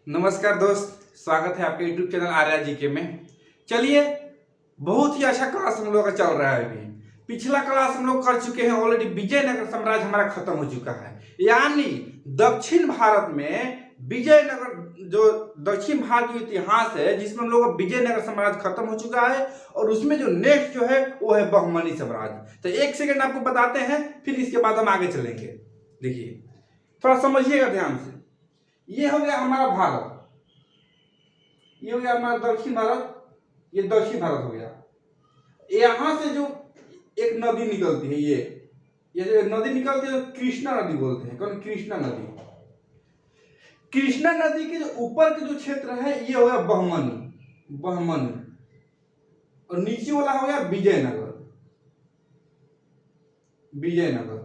नमस्कार दोस्त, स्वागत है आपके YouTube चैनल आर्या जीके में। चलिए, बहुत ही अच्छा क्लास हम लोग का चल रहा है। अभी पिछला क्लास हम लोग कर चुके हैं ऑलरेडी। विजयनगर साम्राज्य हमारा खत्म हो चुका है, यानी दक्षिण भारत में विजयनगर जो दक्षिण भारत का इतिहास है जिसमें हम लोग का विजयनगर साम्राज्य खत्म हो चुका है और उसमें जो नेक्स्ट जो है वो है बहमनी साम्राज्य। तो एक सेकंड आपको बताते हैं, फिर इसके बाद हम आगे चलेंगे। देखिए, थोड़ा समझिएगा ध्यान से। ये हो गया हमारा भारत, ये हो गया हमारा दक्षिण भारत, ये दक्षिण भारत हो गया। यहां से जो एक नदी निकलती है, ये जो नदी निकलती है कृष्णा नदी बोलते हैं। कौन? कृष्णा नदी। कृष्णा नदी के जो ऊपर के जो क्षेत्र है ये हो गया बहमनी, बहमनी। और नीचे वाला हो गया विजयनगर, विजयनगर।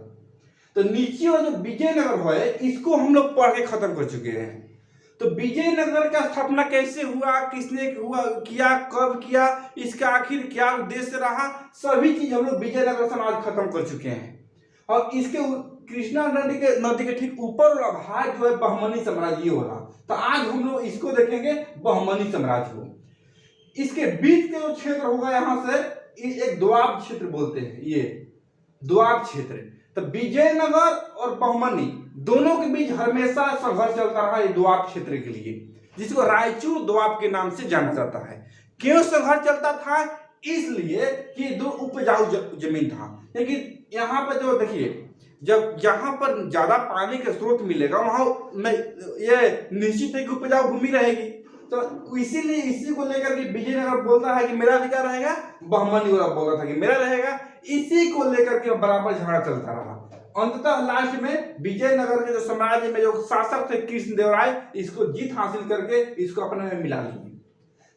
तो नीचे वाला जो विजयनगर है इसको हम लोग पढ़ के खत्म कर चुके हैं। तो विजयनगर का स्थापना कैसे हुआ, किसने हुआ, किया, कब किया, इसका आखिर क्या उद्देश्य रहा, सभी चीज हम लोग विजयनगर समाज खत्म कर चुके हैं। और इसके कृष्णा नदी के ठीक ऊपर वाला भाग जो है बहमनी साम्राज्य वाला। तो आज हम लोग इसको देखेंगे, बहमनी साम्राज्य को। इसके बीच के जो क्षेत्र होगा यहां से एक दोआब क्षेत्र बोलते हैं, ये दोआब क्षेत्र। तो विजयनगर और बहमनी दोनों के बीच हमेशा संघर्ष चलता रहा, ये दोआब क्षेत्र के लिए, जिसको रायचूर दोआब के नाम से जाना जाता है। क्यों संघर्ष चलता था? इसलिए कि दो उपजाऊ जमीन था। लेकिन यहाँ पर जो देखिए, जब जहां पर ज्यादा पानी का स्रोत मिलेगा वहां में ये निश्चित है कि उपजाऊ भूमि रहेगी। तो इसीलिए इसी को लेकर के विजयनगर बोलता है कि मेरा अधिकार रहेगा, बहमनी वाला बोलता था कि मेरा रहेगा। इसी को लेकर के बराबर झगड़ा चलता रहा। अंततः लास्ट में विजयनगर के जो साम्राज्य में जो शासक थे कृष्णदेवराय, इसको जीत हासिल करके इसको अपने में मिला लिए।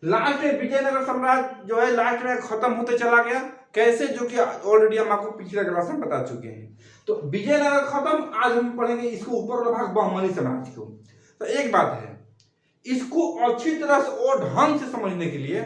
लास्ट में विजयनगर साम्राज्य जो है लास्ट में खत्म होते चला गया। कैसे? जो कि ऑलरेडी हम आपको पिछले क्लास में बता चुके हैं। तो विजयनगर खत्म, आज हम पढ़ेंगे इसको ऊपर वाला भाग बहमनी साम्राज्य को। तो एक बात है, इसको अच्छी तरह से और ढंग से समझने के लिए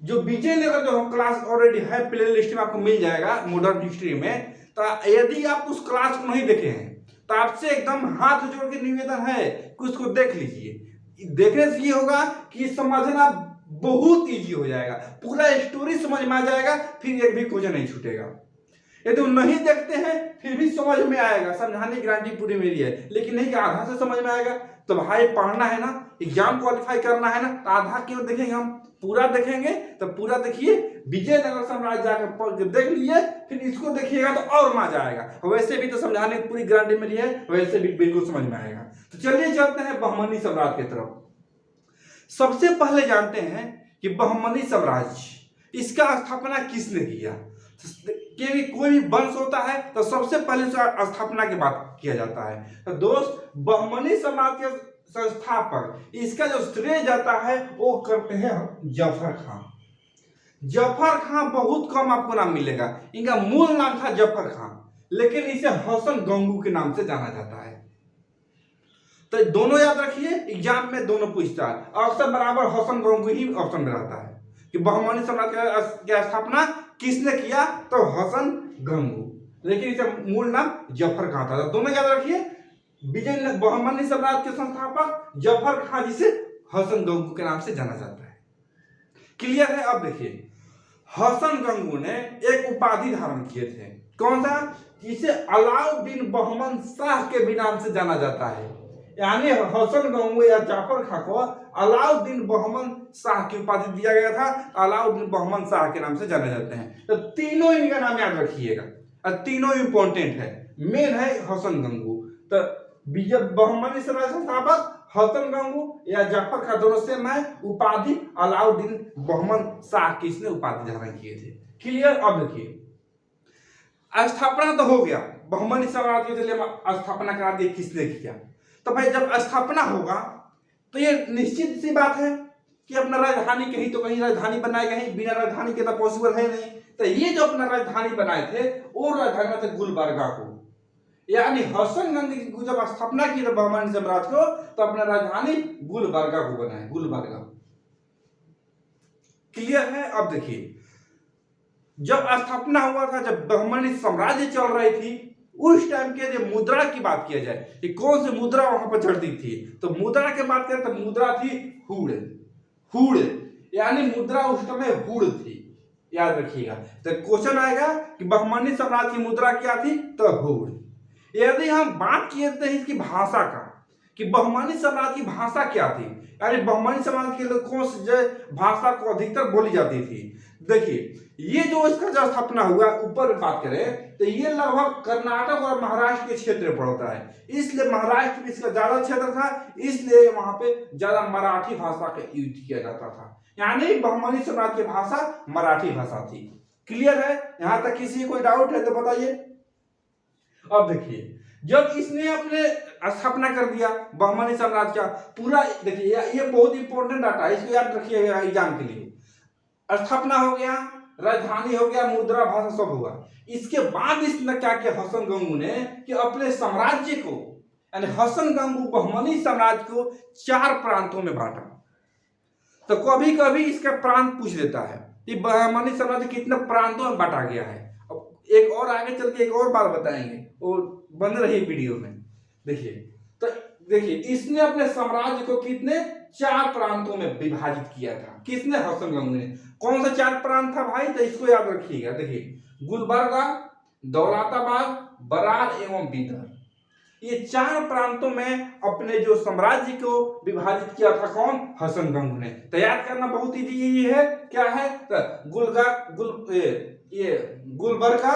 जो विजयनगर जो हम क्लास ऑलरेडी है प्ले लिस्ट में आपको मिल जाएगा मॉडर्न हिस्ट्री में। तो यदि आप उस क्लास को नहीं देखे हैं तो आपसे एकदम हाथ जोड़ के निवेदन है कि उसको देख लीजिए। देखने से ये होगा कि समझना बहुत इजी हो जाएगा, पूरा स्टोरी समझ में आ जाएगा, फिर एक भी क्वेश्चन नहीं छूटेगा। यदि तो नहीं देखते हैं फिर भी समझ में आएगा, समझाने की गारंटी पूरी मेरी है। लेकिन नहीं कि आधा से समझ में आएगा, तो भाई पढ़ना है ना, एग्जाम क्वालिफाई करना है ना, तो आधा क्यों देखेंगे, हम पूरा देखेंगे। तो पूरा देखिए, विजयनगर साम्राज्य जाकर देख लिए, फिर इसको देखिएगा तो और मजा आएगा। वैसे भी तो समझाने की पूरी गारंटी मेरी है, वैसे भी बिल्कुल समझ में आएगा। तो चलिए चलते हैं बहमनी साम्राज्य की तरफ। सबसे पहले जानते हैं कि बहमनी साम्राज्य इसका स्थापना किसने किया। क्योंकि कोई भी वंश होता है तो सबसे पहले उसका स्थापना की बात किया जाता है। तो दोस्त, बहमनी साम्राज्य के संस्थापक, इसका जो श्रेय जाता है वो करते हैं जफर खां। जफर खां बहुत कम आपको नाम मिलेगा, इनका मूल नाम था जफर खां, लेकिन इसे हसन गंगू के नाम से जाना जाता है। तो दोनों याद रखिए, एग्जाम में दोनों पूछता है, अक्सर बराबर हसन गंगू ही ऑप्शन में रहता है कि बहमनी साम्राज्य की स्थापना किसने किया, तो हसन गंगू, लेकिन इसका मूल नाम जफर खां था। तो दोनों याद रखिए, विजयनगर बहमनी साम्राज्य के संस्थापक जफर खां, जिसे हसन गंगू के नाम से जाना जाता है। क्लियर है? अब देखिए, हसन गंगू ने एक उपाधि धारण किए थे। कौन सा? जिसे अलाउद्दीन बहमन शाह के भी नाम से जाना जाता है। यानी हसन गंगू या जाफर खां को अलाउद्दीन बहमन शाह की उपाधि दिया गया था। अलाउद्दीन बहमन शाह के नाम से जाने जाते हैं। तो तीनों इनका नाम याद रखिएगा, और तीनों इंपॉर्टेंट है। मेन है हसन गंगू। तो बहमनी साम्राज्य संस्थापक हसन गंगू या जाफर खां, दोनों से मैं उपाधि अलाउद्दीन बहमन शाह की इसने उपाधि धारण किए थे। क्लियर? अब देखिए, स्थापना तो हो गया, बहमनी साम्राज्य के लिए स्थापना करा दी, किसने किया। तो भाई जब स्थापना होगा तो ये निश्चित सी बात है कि अपना राजधानी कहीं तो कहीं राजधानी बनाए गए, बिना राजधानी के तो पॉसिबल है नहीं। तो ये जो अपना राजधानी बनाए थे वो राजधानी थे गुलबर्गा को। यानी हसन गंगू जब स्थापना की बहमनी साम्राज्य को, तो अपना राजधानी गुलबर्गा को बनाए, गुलबर्गा। क्लियर है? अब देखिए, जब स्थापना हुआ था, जब बहमनी साम्राज्य चल रही थी, उस टाइम के जो मुद्रा की बात किया जाए कि कौन सी मुद्रा वहां पर चढ़ती थी, तो मुद्रा की बात करें तो मुद्रा थी हुड़। हुड़ यानी मुद्रा उस समय हुड़ थी, याद रखिएगा। तो क्वेश्चन आएगा कि बहमनी साम्राज्य की मुद्रा क्या थी, तो हुड़। यदि हम बात किए थे इसकी भाषा का कि बहमनी साम्राज्य की भाषा क्या थी, यानी बहमनी समाज के लोग कौन सी भाषा को अधिकतर बोली जाती थी। देखिए ये जो इसका जो स्थापना हुआ, ऊपर बात करें तो ये लगभग कर्नाटक और महाराष्ट्र के क्षेत्र में पड़ता है, इसलिए महाराष्ट्र में इसका ज्यादा क्षेत्र था, इसलिए वहां पे ज्यादा मराठी भाषा का यूज किया जाता था। यानी बहमनी साम्राज्य की भाषा मराठी भाषा थी। क्लियर है? यहां तक किसी कोई डाउट है तो बताइए। अब देखिए जब इसने अपने स्थापना कर दिया बहमनी साम्राज्य का पूरा, देखिए ये बहुत इंपॉर्टेंट डाटा है, इसको याद रखिएगा एग्जाम के लिए। स्थापना हो गया, राजधानी हो गया, मुद्रा भाषा सब हुआ। इसके बाद इसने क्या किया हसन गंगू ने कि अपने साम्राज्य को, यानी हसन गंगू बहमनी साम्राज्य को 4 प्रांतों में बांटा। तो कभी कभी इसका प्रांत पूछ देता है कि बहमनी साम्राज्य कितने प्रांतों में बांटा गया है। अब एक और आगे चल के एक और बात बताएंगे, वो बन रही वीडियो में। देखिए तो देखिए इसने अपने साम्राज्य को कितने 4 प्रांतों में विभाजित किया था। किसने? हसन गंगू ने। कौन सा 4 प्रांत था भाई, तो इसको याद रखिएगा। देखिए गुलबर्गा, दौलताबाद, बरार एवं बीदर, ये 4 प्रांतों में अपने जो साम्राज्य को विभाजित किया था कौन? हसन गंगू ने। तो याद करना बहुत इजी है। क्या है? तो गुलबर्गा,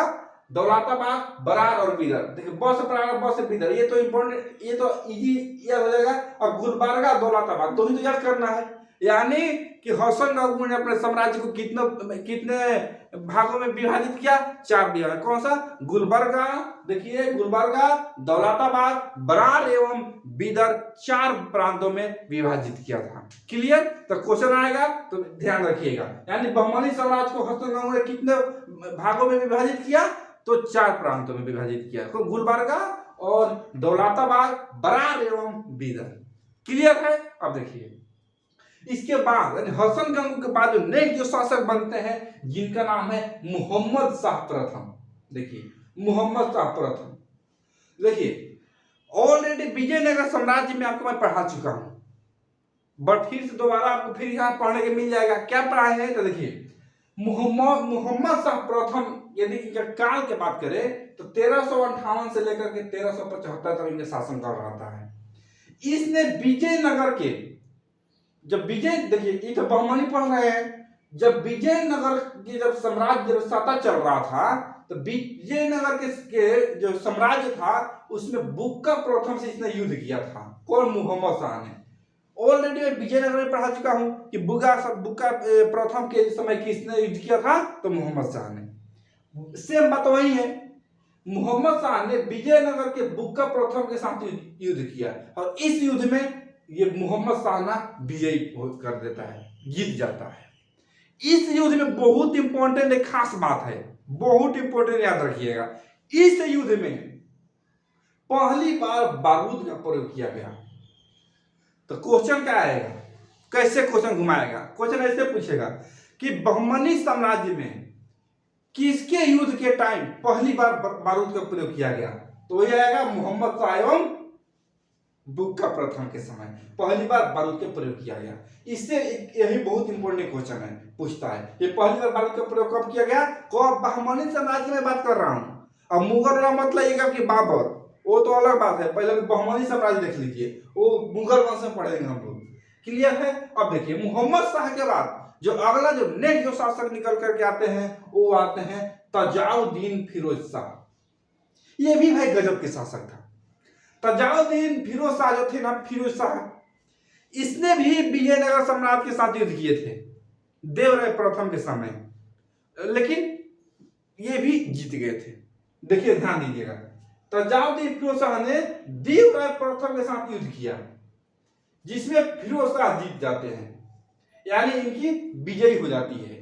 दौलताबाद, बरार और बीदर। देखिए बस बरार बस बीदर, ये तो इंपॉर्टेंट, ये तो इजी याद हो जाएगा। और गुलबर्गा दौलताबाद तो ही तो याद करना है। यानी कि हसन गंगू ने अपने साम्राज्य को कितने भागों में विभाजित किया? 4 विभाग। कौन सा? गुलबर्गा, देखिए गुलबर्गा, दौलताबाद, बरार एवं बीदर 4 प्रांतों में विभाजित किया था। क्लियर? तो क्वेश्चन आएगा तो ध्यान रखिएगा। यानी बहमनी साम्राज्य को हसन गंगू ने कितने भागों में विभाजित किया? तो 4 प्रांतों में विभाजित किया, तो गुलबर्गा और दौलताबाद, बरार एवं बीदर। क्लियर है? अब देखिए इसके बाद हसन गंगू के बाद जो नेक्स्ट जो शासक बनते हैं जिनका नाम है मोहम्मद शाह प्रथम। देखिए मोहम्मद शाह प्रथम, देखिए ऑलरेडी विजयनगर साम्राज्य में आपको मैं पढ़ा चुका हूं, बट फिर से दोबारा आपको फिर यहाँ पढ़ने के मिल जाएगा। क्या पढ़ाए हैं? तो देखिए मोहम्मद शाह प्रथम यदि काल की बात करें तो 1358 से लेकर के 1375 तक इनका शासन काल रहता है। इसने विजयनगर के, जब विजय, देखिए ये तो बहमनी पढ़ रहे हैं, जब विजयनगर की जब साम्राज्य जब सत्ता चल रहा था तो विजयनगर के जो साम्राज्य था उसमें बुक्का प्रथम से इसने युद्ध किया था। कौन? मोहम्मद शाह ने। ऑलरेडी मैं विजयनगर में पढ़ा चुका हूं कि बुक्का प्रथम के समय किसने युद्ध किया था? तो मोहम्मद शाह ने। सेम बात वही है, मोहम्मद शाह ने विजयनगर के बुक्का प्रथम के साथ युद्ध किया और इस युद्ध में ये मोहम्मद शाह ना विजयी कर देता है, जीत जाता है। इस युद्ध में बहुत इंपॉर्टेंट एक खास बात है, बहुत इंपॉर्टेंट याद रखिएगा। इस युद्ध में पहली बार बारूद का प्रयोग किया गया। तो क्वेश्चन क्या आएगा, कैसे क्वेश्चन घुमाएगा? क्वेश्चन ऐसे पूछेगा कि बहमनी साम्राज्य में किसके युद्ध के टाइम पहली बार बारूद का प्रयोग किया गया? तो यह आएगा मोहम्मद शाह एवं बुक्का प्रथम के समय पहली बार बारूद का प्रयोग किया गया। इससे यही बहुत इंपॉर्टेंट क्वेश्चन है, पूछता है ये पहली बार बारूद का प्रयोग कब किया गया? कब? बहमनी साम्राज्य में बात कर रहा हूं। अब मुगल वाला मत लाइएगा कि बाबर, वो तो अलग बात है, पहले बहमनी साम्राज्य देख लीजिए, वो मुगल वंश में पढ़ेंगे हम लोग। क्लियर है? अब देखिए मोहम्मद शाह के बाद जो अगला जो नेक्स्ट जो शासक निकल करके आते हैं वो आते हैं तजाउद्दीन फिरोज शाह। ये भी भाई गजब के शासक था। तजाउद्दीन फिरोज शाह जो थे ना, फिरोज शाह, इसने भी विजयनगर सम्राट के साथ युद्ध किए थे देवराय प्रथम के समय, लेकिन ये भी जीत गए थे। देखिए ध्यान दीजिएगा, तजाउद्दीन फिरोज शाह ने देवराय प्रथम के साथ युद्ध किया जिसमें फिरोज शाह जीत जाते हैं, यानी इनकी विजयी हो जाती है।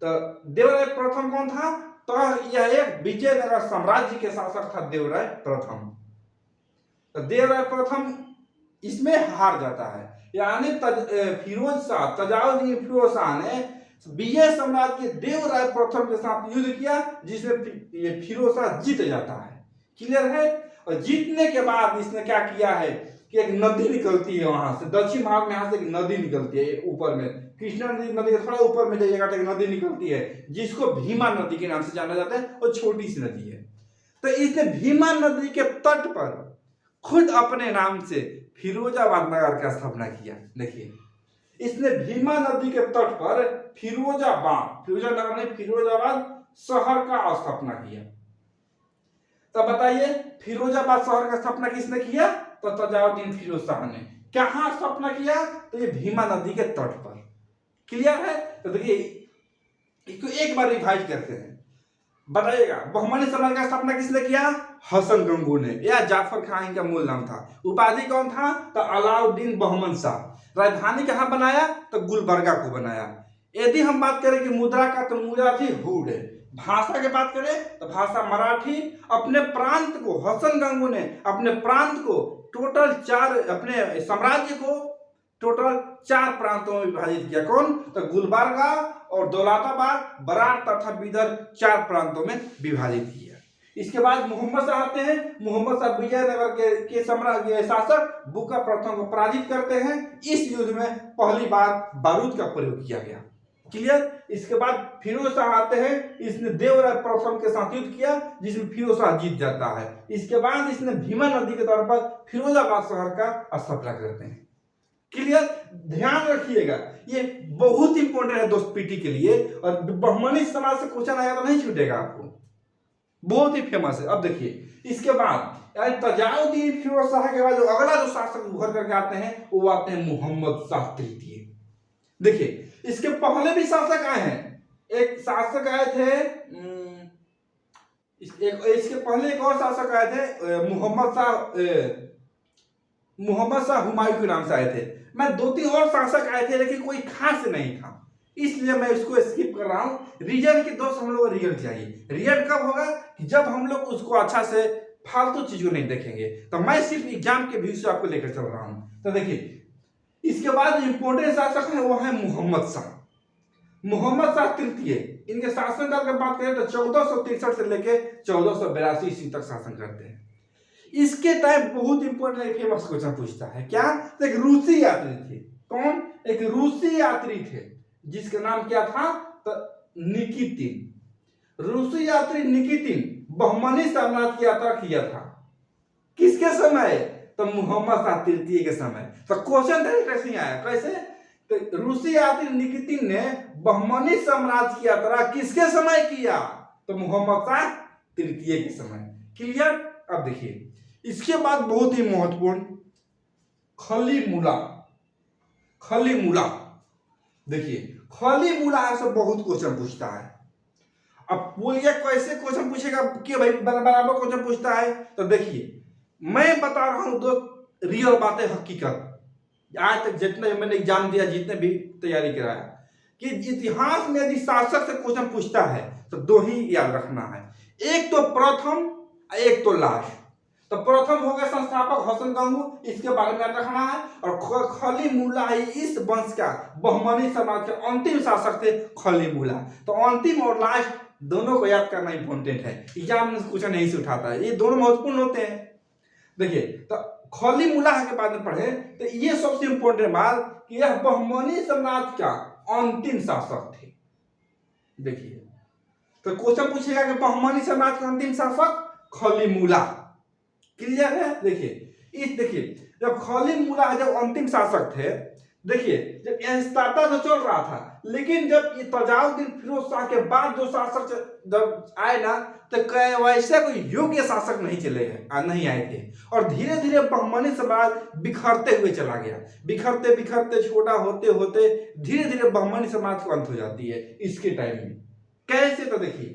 तो देवराय प्रथम कौन था? तो यह एक विजयनगर साम्राज्य के शासक था देवराय प्रथम। तो देवराय प्रथम इसमें हार जाता है, यानी फिरोज शाह, तजाउद्दीन फिरोज शाह ने विजय साम्राज्य के देवराय प्रथम के साथ युद्ध किया जिसमें ये फिरोज शाह जीत जाता है। क्लियर है। और जीतने के बाद इसने क्या किया है कि एक नदी निकलती है वहां से, दक्षिण भाग में, यहां से एक नदी निकलती है ऊपर में, कृष्णा नदी के थोड़ा ऊपर में जाइएगा तो एक नदी निकलती है जिसको भीमा नदी के नाम से जाना जाता है, और छोटी सी नदी है। तो इसने भीमा नदी के तट पर खुद अपने नाम से फिरोजाबाद नगर का स्थापना किया। देखिए, इसने भीमा नदी के तट पर फिरोजाबाद नहीं, फिरोजाबाद शहर का स्थापना किया। तो बताइए, फिरोजाबाद शहर का स्थापना किसने किया? तो तजाउद्दीन फिरोज शाह ने। कहां स्थापना किया? तो ये भीमा नदी के तट पर। क्लियर है। तो देखिए, इसको एक बार रिवाइज करते हैं, बताइएगा। बहमनी साम्राज्य का स्थापना किसने किया? हसन गंगू ने, या जाफर खान का मूल नाम था। उपाधि कौन था? तो अलाउद्दीन बहमन शाह। राजधानी कहां बनाया? तो गुलबर्गा को बनाया। यदि हम बात करें कि मुद्रा का, तो मुद्रा थी हुड। भाषा की बात करें तो भाषा मराठी। अपने प्रांत को, हसन गंगू ने अपने प्रांत को टोटल 4, अपने साम्राज्य को टोटल 4 प्रांतों में विभाजित किया। कौन? तो गुलबर्गा और दौलताबाद, बरार तथा बीदर 4 प्रांतों में विभाजित किया। इसके बाद मोहम्मद शाह आते हैं। मोहम्मद शाह विजयनगर के साम्राज्य शासक बुका प्रथम को पराजित करते हैं। इस युद्ध में पहली बार बारूद का प्रयोग किया गया। क्लियर। इसके बाद फिरोज शाह आते हैं। इसने देवराय प्रथम के साथ युद्ध किया जिसमें फिरोज शाह जीत जाता है। इसके बाद इसने भीमा नदी के तौर पर फिरोजाबाद शहर का स्थापना करते हैं। क्लियर। ध्यान रखिएगा, ये बहुत इंपॉर्टेंट है दोस्त पीटी के लिए, और बहमनी समाज से क्वेश्चन आया तो नहीं छूटेगा आपको, बहुत ही फेमस है। अब देखिए, इसके बाद तजाउद्दीन फिरोज शाह के बाद जो अगला जो शासक उभर करके आते हैं वो आते हैं मोहम्मद शाह तृतीय। देखिए, इसके पहले भी शासक आए हैं। एक शासक आए थे, इसके पहले एक और शासक आए थे, मोहम्मद शाह हुमायूं के नाम से आए थे। मैं 2-3 और शासक आए थे, लेकिन कोई खास नहीं था, इसलिए मैं इसको स्किप कर रहा हूं। रीजन की दोस्त हम लोग को रिजल्ट चाहिए। रिजल्ट कब होगा? कि जब हम लोग उसको अच्छा से फालतू चीजों नहीं देखेंगे। तो मैं सिर्फ एग्जाम के व्यू से आपको लेकर चल रहा हूं। तो देखिए, इसके बाद इंपोर्टेंट शासक है वो है मोहम्मद शाह। मोहम्मद शाह तृतीय, इनके शासनकाल की बात करें तो 1463 से लेकर 1482 ईस्वी तक शासन करते हैं। इसके टाइम बहुत इंपॉर्टेंट फेमस क्वेश्चन पूछता है। क्या? तो एक रूसी यात्री थे। कौन? एक रूसी यात्री थे जिसका नाम क्या था? तो निकितिन। रूसी यात्री निकितिन बहमनी साम्राज्य की यात्रा किया था। किसके समय? तो मोहम्मद शाह तृतीय के समय। तो क्वेश्चन डायरेक्ट नहीं आया। कैसे? तो रूसी यात्री निकितिन ने बहमनी साम्राज्य की यात्रा किसके समय किया? तो मोहम्मद शाह तृतीय के समय। क्लियर। अब देखिए, इसके बाद बहुत ही महत्वपूर्ण खलीमुला। खलीमुला, देखिए, खलीमुला से बहुत क्वेश्चन पूछता है। अब बोलिए कैसे क्वेश्चन पूछेगा कि भाई बराबर क्वेश्चन पूछता है? तो देखिए, मैं बता रहा हूं दोस्त, रियल बातें, हकीकत। आज तक जितने मैंने एग्जाम दिया, जितने भी तैयारी कराया, कि इतिहास में यदि शासक से क्वेश्चन पूछता है तो 2 ही याद रखना है, एक तो प्रथम, एक तो लास्ट। तो प्रथम हो गया संस्थापक हसन गंगू, इसके बारे में याद रखना है। और खलीमुला ही इस वंश का, बहमनी समाज के अंतिम शासक थे खलीमुला। तो अंतिम और लास्ट दोनों को याद करना इंपॉर्टेंट है। एग्जाम में क्वेश्चन यहीं से उठाता है, ये दोनों महत्वपूर्ण होते हैं। देखिए, तो खलीमुला के बाद में पढ़े तो ये सबसे इंपॉर्टेंट बात कि यह बहमनी साम्राज्य का अंतिम शासक थे। देखिए, तो क्वेश्चन पूछेगा कि बहमनी साम्राज्य का अंतिम शासक खलीमुला। क्लियर है। देखिए, जब खलीमुला जब अंतिम शासक थे, देखिए, जब स्टार्टा तो चल रहा था, लेकिन जब ये तजाउद्दीन फिरोज शाह के बाद जो शासक जब आए ना, तो वैसे कोई योग्य शासक नहीं आए थे। और धीरे धीरे बहमनी साम्राज्य बिखरते हुए चला गया। बिखरते बिखरते छोटा होते होते धीरे धीरे बहमनी साम्राज्य को अंत हो जाती है इसके टाइम में। कैसे? तो देखिए,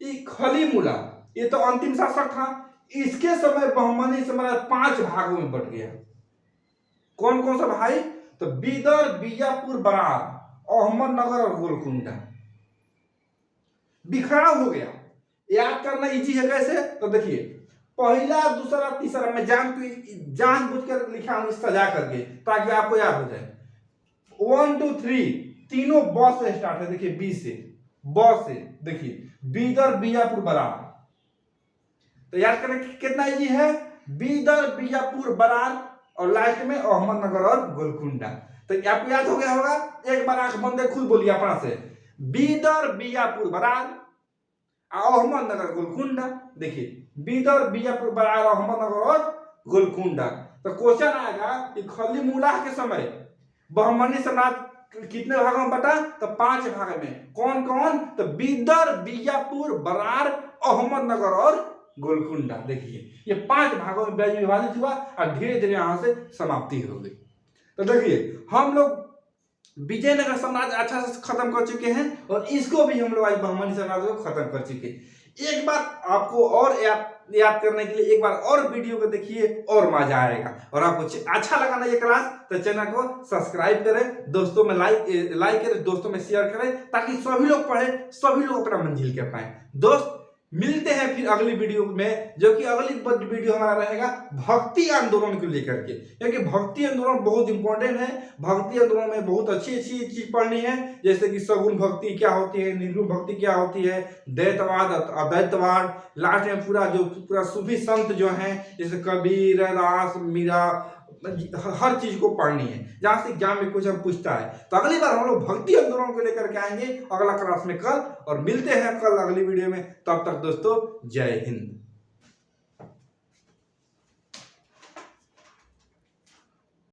ये खलीमुला ये तो अंतिम शासक था। इसके समय बहमनी साम्राज्य 5 भागों में बट गया। कौन कौन सा भाई? तो बीदर, बीजापुर, बरार, अहमदनगर और गोलकुंडा। बिखराव हो गया। याद करना इजी है। कैसे? तो देखिए, पहला, दूसरा, तीसरा, मैं जानबूझ कर लिखा हूं सजा करके ताकि आपको याद हो जाए। 1 2 3 तीनों ब से स्टार्ट है। देखिए, बी से, ब से। देखिए, बीदर, बीजापुर, बरार। तो याद करें कि कितना इजी है, बीदर, बीजापुर, बरार और लास्ट में अहमदनगर और गोलकुंडा। तो आपको याद हो गया होगा, एक बार आंख बंद खुद बोलिए अपना से, बीदर, बीजापुर, बरार, अहमदनगर, गोलकुंडा। देखिए बीदर, बीजापुर, बरार, अहमदनगर और गोलकुंडा। तो क्वेश्चन आएगा कि खली मुलाह के समय बहमनी सम्राट कितने भागों में बटा, तो 5 भाग में। कौन कौन, तो बीदर, बीजापुर, बरार, अहमदनगर और गोलकुंडा। देखिए ये 5 भागों में विभाजित हुआ और धीरे धीरे यहां से समाप्ति हो गई। तो देखिए हम लोग विजयनगर साम्राज्य अच्छा से खत्म कर चुके हैं और इसको भी हम लोग आज बहमनी साम्राज्य को खत्म कर चुके हैं। एक बार आपको और याद करने के लिए एक बार और वीडियो को देखिए और मजा आएगा। और आपको अच्छा लगा ना ये क्लास, तो चैनल को सब्सक्राइब करें, दोस्तों में लाइक करें, दोस्तों में शेयर करें, ताकि सभी लोग पढ़ें, सभी लोग अपना मंजिल कर पाए। दोस्त मिलते हैं फिर अगली वीडियो में, जो कि अगली वीडियो हमारा रहेगा भक्ति आंदोलन को लेकर के, क्योंकि भक्ति आंदोलन बहुत इंपॉर्टेंट है। भक्ति आंदोलन में बहुत अच्छी अच्छी चीज पढ़नी है, जैसे कि सगुण भक्ति क्या होती है, निर्गुण भक्ति क्या होती है, द्वैतवाद, अद्वैतवाद, लास्ट में पूरा सूफी संत जो हैं जैसे कबीर, रैदास, मीरा, हर चीज को पढ़नी है, जहां से एग्जाम में कुछ पूछता है। तो अगली बार हम लोग भक्ति आंदोलन को लेकर के आएंगे अगला क्लास में कल, और मिलते हैं कल अगली वीडियो में। तब तक दोस्तों जय हिंद।